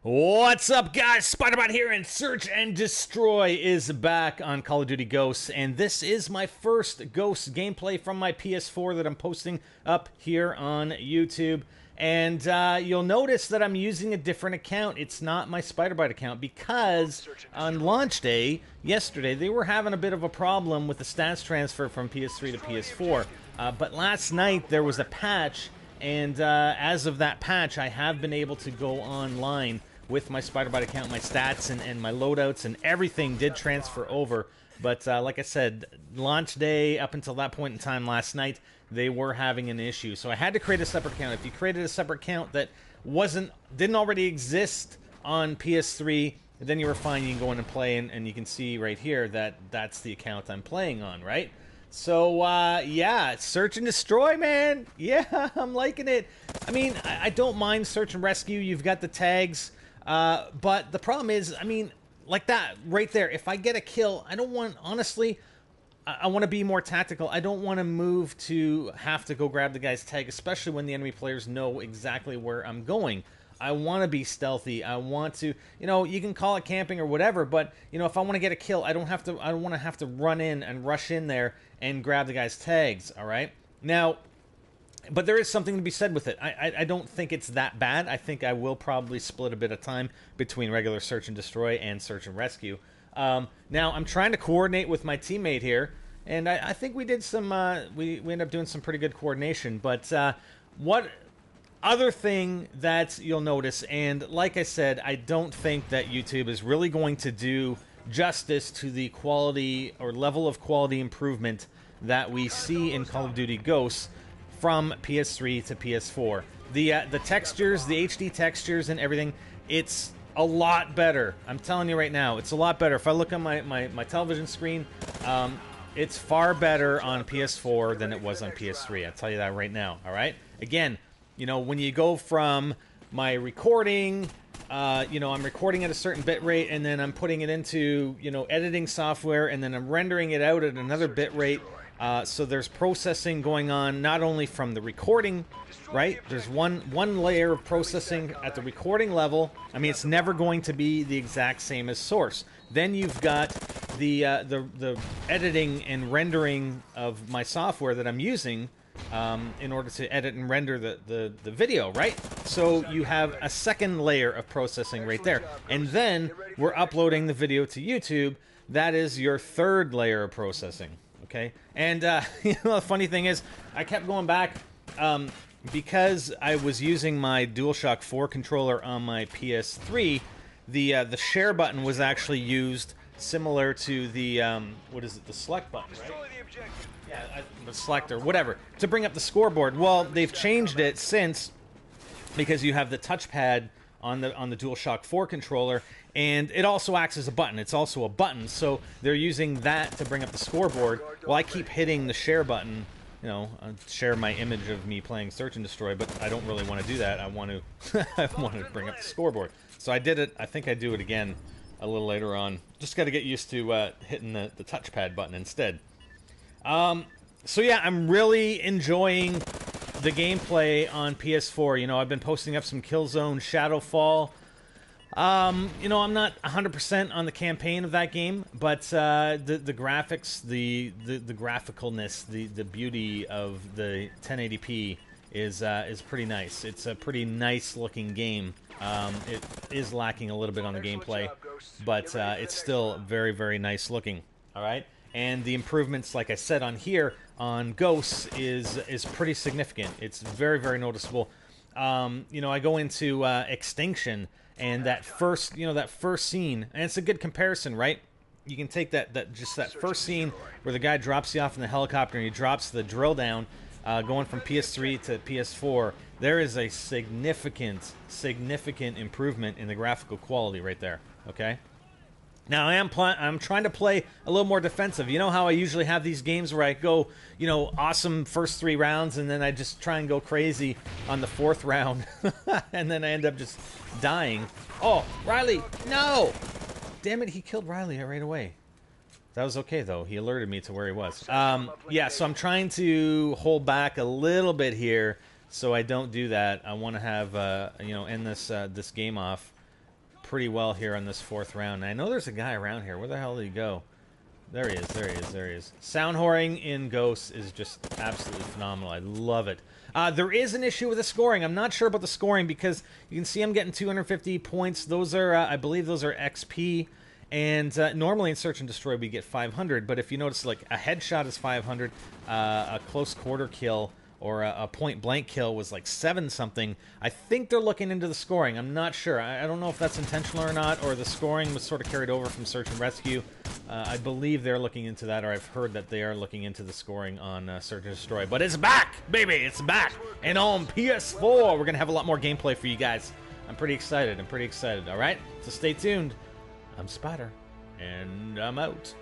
What's up, guys? Spider-Man here, and Search and Destroy is back on Call of Duty Ghosts, and this is my first Ghosts gameplay from my PS4 that I'm posting up here on YouTube. And you'll notice that I'm using a different account. It's not my Spider-Bite account because on launch day, yesterday, they were having a bit of a problem with the stats transfer from PS3 to PS4. But last night, there was a patch, and as of that patch, I have been able to go online with my Spider-Bite account. My stats and my loadouts and everything did transfer over. But like I said, launch day up until that point in time last night, they were having an issue. So I had to create a separate account. If you created a separate account that didn't already exist on PS3, then you were fine. You can go in and play, and you can see right here that that's the account I'm playing on, right? So, yeah, Search and Destroy, man. Yeah, I'm liking it. I mean, I don't mind Search and Rescue. You've got the tags. But the problem is, I mean, like that right there, if I get a kill, I don't want, honestly, I want to be more tactical. I don't want to move to have to go grab the guy's tag, especially when the enemy players know exactly where I'm going. I want to be stealthy. I want to, you know, you can call it camping or whatever, but, you know, if I want to get a kill, I don't want to have to run in and rush in there and grab the guy's tags, all right? Now, but there is something to be said with it. I don't think it's that bad. I think I will probably split a bit of time between regular Search and Destroy and Search and Rescue. Now, I'm trying to coordinate with my teammate here, and I think we did some, we ended up doing some pretty good coordination. But what other thing that you'll notice, and like I said, I don't think that YouTube is really going to do justice to the quality or level of quality improvement that we see in Call of Duty Ghosts from PS3 to PS4. The textures, the HD textures and everything, it's a lot better. I'm telling you right now, it's a lot better. If I look on my television screen, it's far better on PS4 than it was on PS3. I'll tell you that right now, all right? Again, you know, when you go from my recording, you know, I'm recording at a certain bit rate, and then I'm putting it into, you know, editing software, and then I'm rendering it out at another bit rate. So there's processing going on not only from the recording, right? There's one layer of processing at the recording level. I mean, it's never going to be the exact same as source. Then you've got the editing and rendering of my software that I'm using in order to edit and render the video, right? So you have a second layer of processing right there. And then we're uploading the video to YouTube. That is your third layer of processing. Okay, and you know, the funny thing is, I kept going back because I was using my DualShock 4 controller on my PS3. The share button was actually used similar to the what is it? The select button, right? Yeah, the select or whatever to bring up the scoreboard. Well, they've changed it since because you have the touchpad on the DualShock 4 controller, and it also acts as a button. It's also a button, so they're using that to bring up the scoreboard. Well, I keep hitting the share button, you know, share my image of me playing Search and Destroy, but I don't really want to do that. I want to I want to bring up the scoreboard. So I did it. I think I do it again a little later on. Just got to get used to hitting the touchpad button instead. So yeah, I'm really enjoying the gameplay on PS4. You know, I've been posting up some Killzone Shadowfall. You know, I'm not 100% on the campaign of that game, but the graphics, the graphicalness, the beauty of the 1080p is pretty nice. It's a pretty nice looking game. It is lacking a little bit on the gameplay, but it's still very, very nice looking. All right. And the improvements, like I said on here, on Ghosts is pretty significant. It's very, very noticeable. You know, I go into Extinction, and that first scene, and it's a good comparison, right? You can take that first scene where the guy drops you off in the helicopter and he drops the drill down, going from PS3 to PS4. There is a significant improvement in the graphical quality right there. Okay. Now, I'm trying to play a little more defensive. You know how I usually have these games where I go, you know, awesome first 3 rounds, and then I just try and go crazy on the 4th round, and then I end up just dying. Oh, Riley, no! Damn it, he killed Riley right away. That was okay, though. He alerted me to where he was. Yeah, so I'm trying to hold back a little bit here so I don't do that. I want to have, you know, end this game off pretty well here on this 4th round. And I know there's a guy around here. Where the hell did he go? There he is, there he is, there he is. Sound whoring in Ghosts is just absolutely phenomenal. I love it. There is an issue with the scoring. I'm not sure about the scoring because you can see I'm getting 250 points. Those are, I believe those are XP. And normally in Search and Destroy we get 500, but if you notice, like, a headshot is 500, a close quarter kill or a point-blank kill was like 7-something. I think they're looking into the scoring. I'm not sure. I don't know if that's intentional or not, or the scoring was sort of carried over from Search and Rescue. I believe they're looking into that, or I've heard that they are looking into the scoring on Search and Destroy. But it's back, baby! It's back! And on PS4, we're going to have a lot more gameplay for you guys. I'm pretty excited. I'm pretty excited, all right? So stay tuned. I'm Spider, and I'm out.